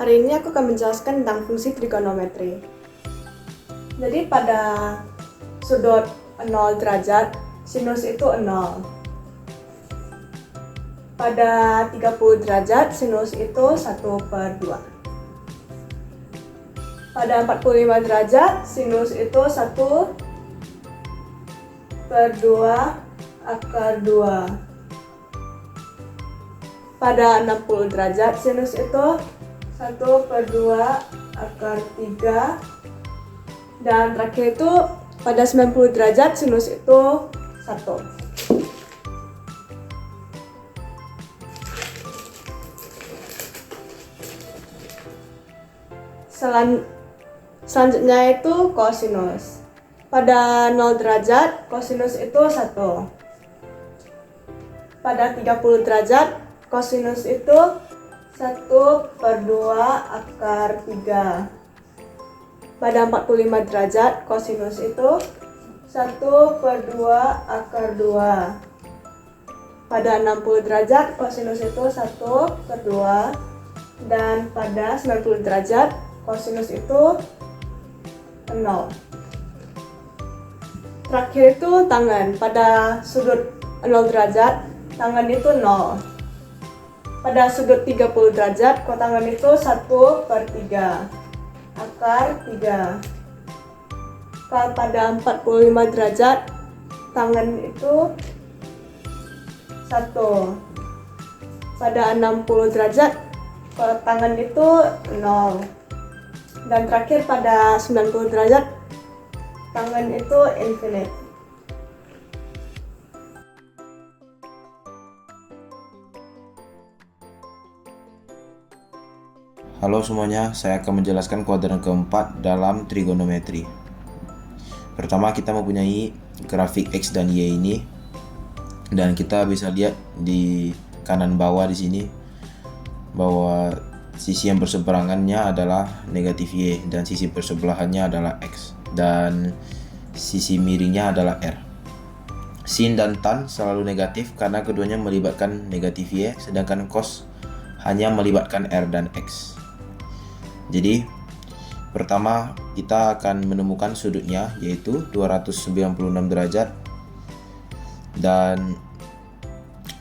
Hari ini aku akan menjelaskan tentang fungsi trigonometri. Jadi pada sudut 0 derajat, sinus itu 0. Pada 30 derajat, sinus itu 1/2. Pada 45 derajat, sinus itu 1/2 Pada 60 derajat, sinus itu 1/2 dan terakhir itu pada 90 derajat sinus itu 1. Selanjutnya itu kosinus. Pada 0 derajat kosinus itu 1. Pada 30 derajat kosinus itu 1/2. Pada 45 derajat kosinus itu 1/2. Pada 60 derajat kosinus itu 1/2. Dan pada 90 derajat kosinus itu 0. Terakhir itu tangan. Pada sudut 0 derajat tangan itu 0. Pada sudut 30 derajat tangan itu 1/3. Kalau pada 45 derajat tangan itu 1. Pada 60 derajat tangan itu 0. Dan terakhir pada 90 derajat tangan itu infinite. Halo semuanya, saya akan menjelaskan kuadran keempat dalam trigonometri. Pertama kita mempunyai grafik X dan Y ini, dan kita bisa lihat di kanan bawah di sini bahwa sisi yang berseberangannya adalah negatif Y dan sisi bersebelahannya adalah X, dan sisi miringnya adalah R. Sin dan tan selalu negatif karena keduanya melibatkan negatif Y, sedangkan cos hanya melibatkan R dan X. Jadi pertama kita akan menemukan sudutnya, yaitu 296 derajat, dan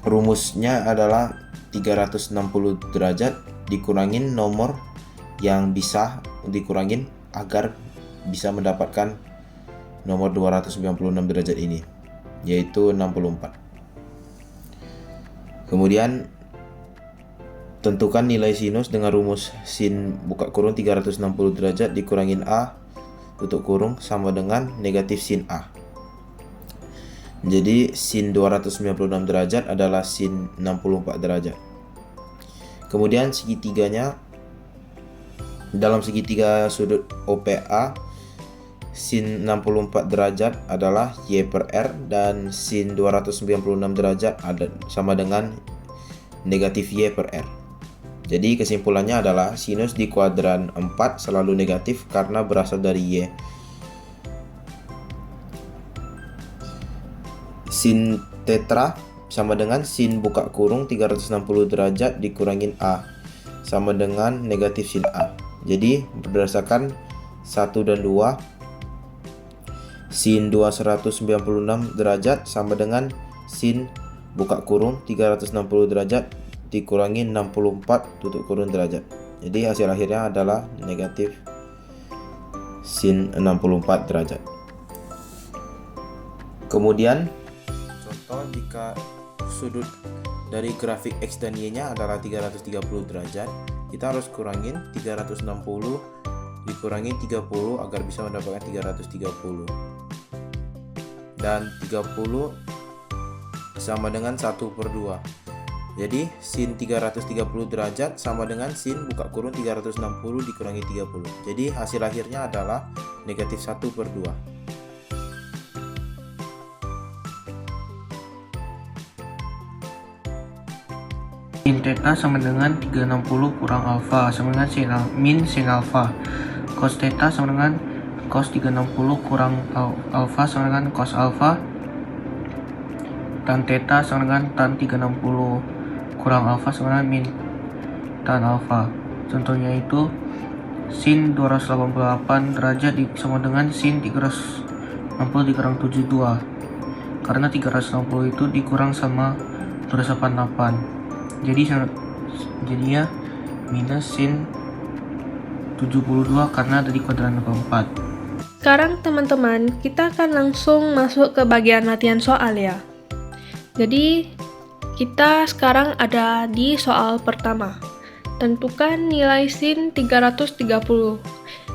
rumusnya adalah 360 derajat dikurangin nomor yang bisa dikurangin agar bisa mendapatkan nomor 296 derajat ini, yaitu 64. Kemudian tentukan nilai sinus dengan rumus sin buka kurung 360 derajat dikurangin A tutup kurung sama dengan negatif sin A. Jadi sin 296 derajat adalah sin 64 derajat. Kemudian segitiganya, dalam segitiga sudut OPA, sin 64 derajat adalah Y per R, dan sin 296 derajat sama dengan negatif Y per R. Jadi kesimpulannya adalah sinus di kuadran 4 selalu negatif karena berasal dari Y. Sin tetra sama dengan sin buka kurung 360 derajat dikurangin A sama dengan negatif sin A. Jadi berdasarkan 1 dan 2, sin 296 derajat sama dengan sin buka kurung 360 derajat dikurangi 64 tutup kurung derajat. Jadi hasil akhirnya adalah negatif sin 64 derajat. Kemudian contoh jika sudut dari grafik X dan Y nya adalah 330 derajat, kita harus kurangin 360 dikurangi 30 agar bisa mendapatkan 330. Dan 30 sama dengan 1/2. Jadi sin 330 derajat sama dengan sin buka kurung 360 dikurangi 30. Jadi hasil akhirnya adalah negatif 1/2. Sin theta sama dengan 360 kurang alfa sama dengan min sin alfa. Cos theta sama dengan cos 360 kurang alfa sama dengan cos alfa. Tan theta sama dengan tan 360 kurang alfa sama dengan min tan alfa. Contohnya itu sin 288 derajat sama dengan sin 360 dikurang 72, karena 360 itu dikurang sama 288, jadinya minus sin 72 karena ada di kuadran keempat. Sekarang teman-teman, kita akan langsung masuk ke bagian latihan soal ya. Jadi, kita sekarang ada di soal pertama. Tentukan nilai sin 330.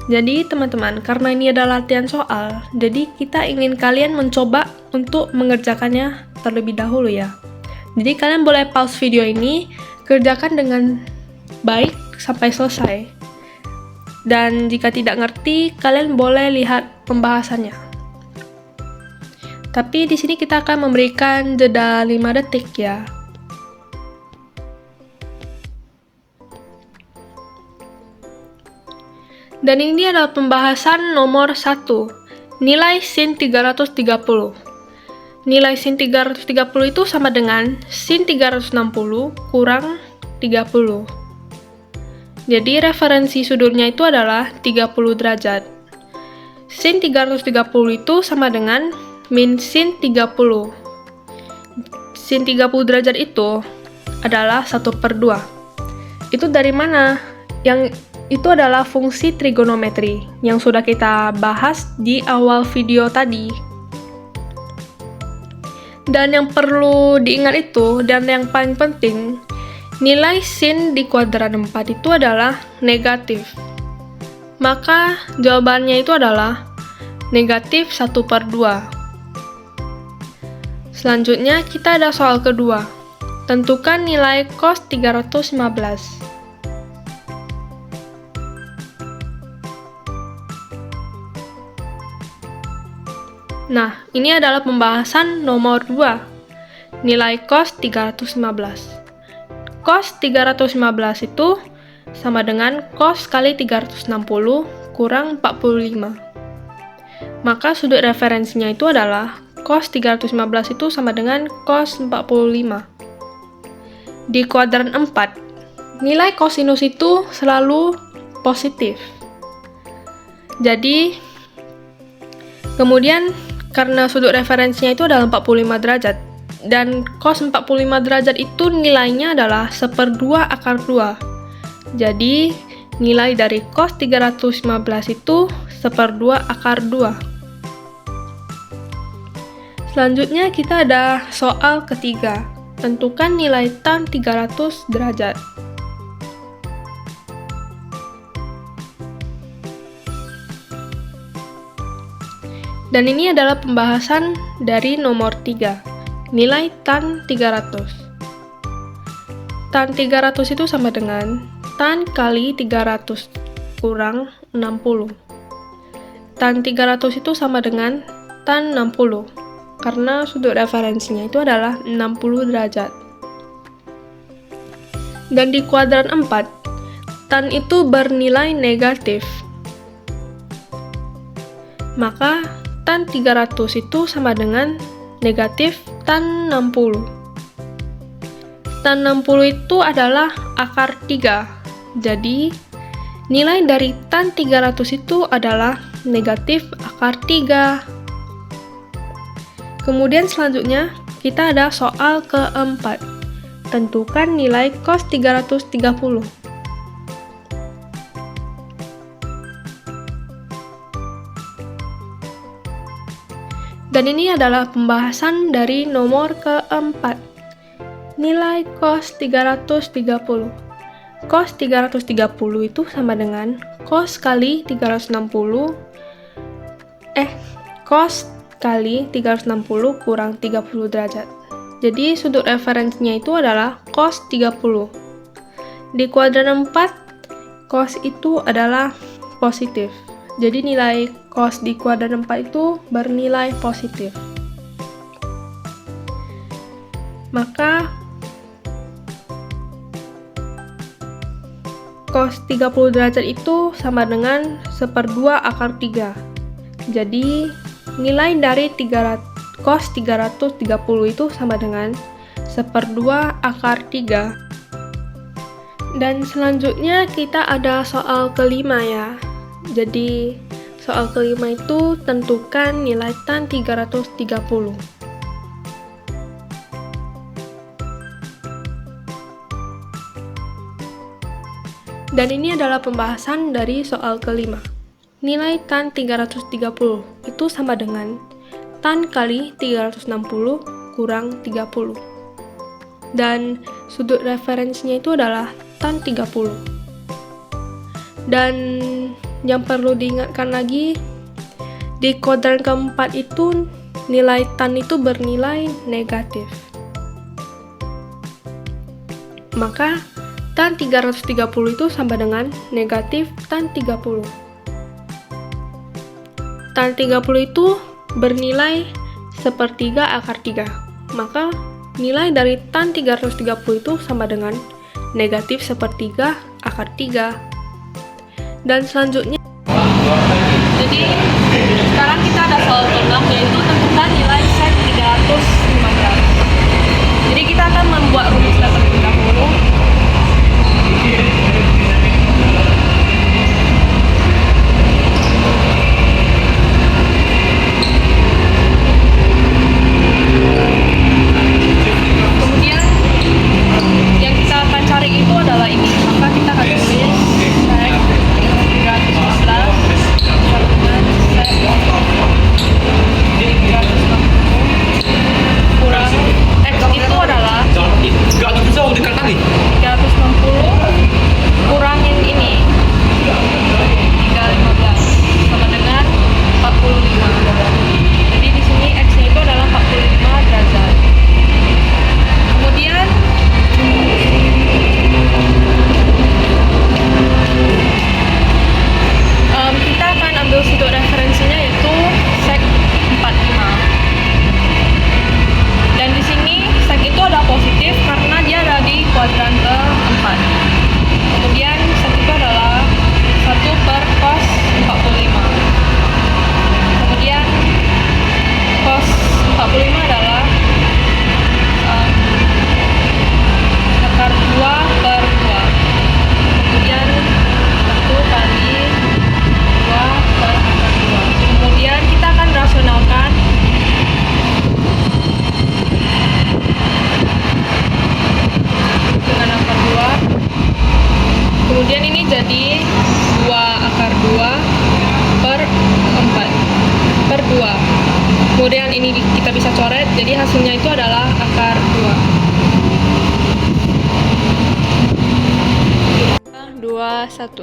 Jadi teman-teman, karena ini adalah latihan soal, jadi kita ingin kalian mencoba untuk mengerjakannya terlebih dahulu ya. Jadi kalian boleh pause video ini, kerjakan dengan baik sampai selesai. Dan jika tidak ngerti, kalian boleh lihat pembahasannya. Tapi di sini kita akan memberikan jeda 5 detik ya. Dan ini adalah pembahasan nomor 1, nilai sin 330. Nilai sin 330 itu sama dengan sin 360 kurang 30. Jadi referensi sudutnya itu adalah 30 derajat. Sin 330 itu sama dengan min sin 30. Sin 30 derajat itu adalah 1/2. Itu dari mana? Yang itu adalah fungsi trigonometri yang sudah kita bahas di awal video tadi. Dan yang perlu diingat itu, dan yang paling penting, nilai sin di kuadran 4 itu adalah negatif. Maka jawabannya itu adalah negatif 1/2. Selanjutnya kita ada soal kedua. Tentukan nilai cos 315. Nah, ini adalah pembahasan nomor 2, nilai cos 315. Cos 315 itu sama dengan cos kali 360 kurang 45. Maka sudut referensinya itu adalah cos 315 itu sama dengan cos 45. Di kuadran 4, nilai kosinus itu selalu positif. Jadi, kemudian karena sudut referensinya itu adalah 45 derajat, dan cos 45 derajat itu nilainya adalah 1/2 akar 2. Jadi, nilai dari cos 315 itu 1/2 akar 2. Selanjutnya kita ada soal ketiga. Tentukan nilai tan 300 derajat. Dan ini adalah pembahasan dari nomor 3, nilai tan 300. Tan 300 itu sama dengan tan kali 300 kurang 60. Tan 300 itu sama dengan tan 60, karena sudut referensinya itu adalah 60 derajat. Dan di kuadran 4, tan itu bernilai negatif. Maka tan 300 itu sama dengan negatif tan 60. Tan 60 itu adalah akar 3. Jadi, nilai dari tan 300 itu adalah negatif akar 3. Kemudian selanjutnya, kita ada soal keempat. Tentukan nilai cos 330. Dan ini adalah pembahasan dari nomor keempat, nilai cos 330. Cos 330 itu sama dengan cos kali 360, cos kali 360 kurang 30 derajat. Jadi sudut referensinya itu adalah cos 30. Di kuadran 4, cos itu adalah positif. Jadi nilai cos di kuadran 4 itu bernilai positif. Maka cos 30 derajat itu sama dengan 1/2 akar 3. Jadi nilai dari cos 330 itu sama dengan 1/2 akar 3. Dan selanjutnya kita ada soal kelima ya. Jadi soal kelima itu tentukan nilai tan 330. Dan ini adalah pembahasan dari soal kelima. Nilai tan 330 itu sama dengan tan kali 360 kurang 30. Dan sudut referensinya itu adalah tan 30. Dan yang perlu diingatkan lagi, di kuadran keempat itu nilai tan itu bernilai negatif. Maka tan 330 itu sama dengan negatif tan 30. Tan 30 itu bernilai sepertiga akar 3. Maka nilai dari tan 330 itu sama dengan negatif sepertiga akar 3. Dan selanjutnya, jadi sekarang kita ada soal ke-6, yaitu tentukan nilai sek 315. Jadi kita akan membuat rumus terlebih dahulu. Kemudian yang kita akan cari itu adalah ini. Maka kita akan tulis sek 315 sama dengan sek 360 kurang X itu adalah 360 kurang yang ini 315 sama dengan 45. Jadi di sini X-nya itu adalah 45 derajat. Kemudian kita akan ambil sudut referensinya yaitu sek 45. Dan di sini sek itu ada positif karena dia ada di kuadran keempat. Kemudian sek itu adalah 1 per cos 45. Kemudian cos 45 adalah akar 2 per 2. Kemudian 1 kali 2 per akar 2. Kemudian kita akan rasionalkan. Dengan akar 2. Kemudian ini jadi 2 akar 2 per 4 per 2. Kemudian ini kita bisa coret, jadi hasilnya itu adalah akar 2. 1.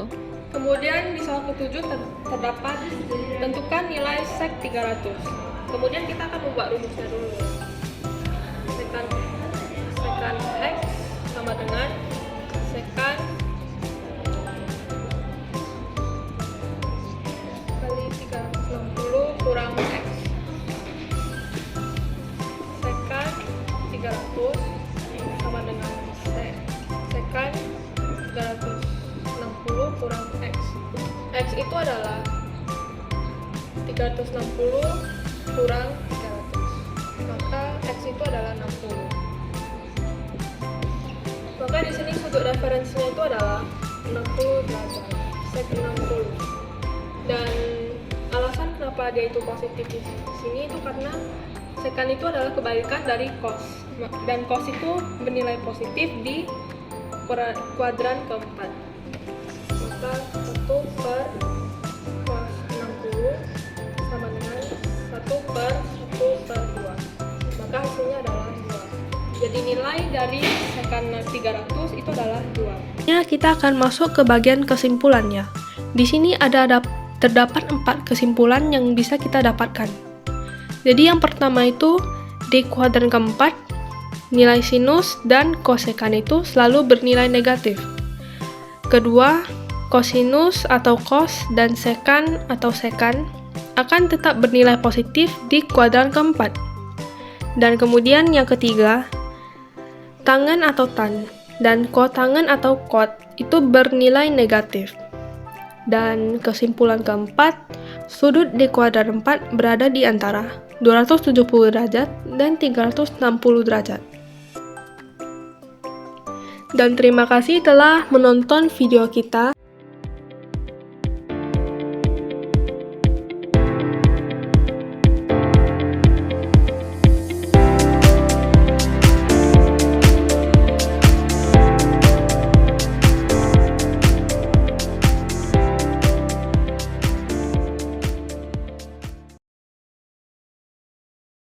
Kemudian di soal ke-7 terdapat tentukan nilai sek 300. Kemudian kita akan membuat rumusnya dulu. Sekan X sama dengan sekan kali 360 kurang X. Sekan 300 sama dengan sekan 360 kurang X. X itu adalah 360 kurang 300. Maka X itu adalah 60. Maka di sini sudut referensinya itu adalah 60 derajat, sek 60. Dan alasan kenapa dia itu positif di sini itu karena sekan itu adalah kebalikan dari cos. Dan cos itu bernilai positif di kuadran keempat. Maka 1 per cos 60 sama dengan 1 per 1 per 2. Maka hasilnya adalah 2. Jadi nilai dari sekan 300 itu adalah 2. Ya, kita akan masuk ke bagian kesimpulannya. Di sini terdapat 4 kesimpulan yang bisa kita dapatkan. Jadi yang pertama itu di kuadran keempat, nilai sinus dan kosekan itu selalu bernilai negatif. Kedua, kosinus atau cos dan sekan atau sekan akan tetap bernilai positif di kuadran keempat. Dan kemudian yang ketiga, tangen atau tan dan kotangen atau kot itu bernilai negatif. Dan kesimpulan keempat, sudut di kuadran 4 berada di antara 270 derajat dan 360 derajat. dan terima kasih telah menonton video kita.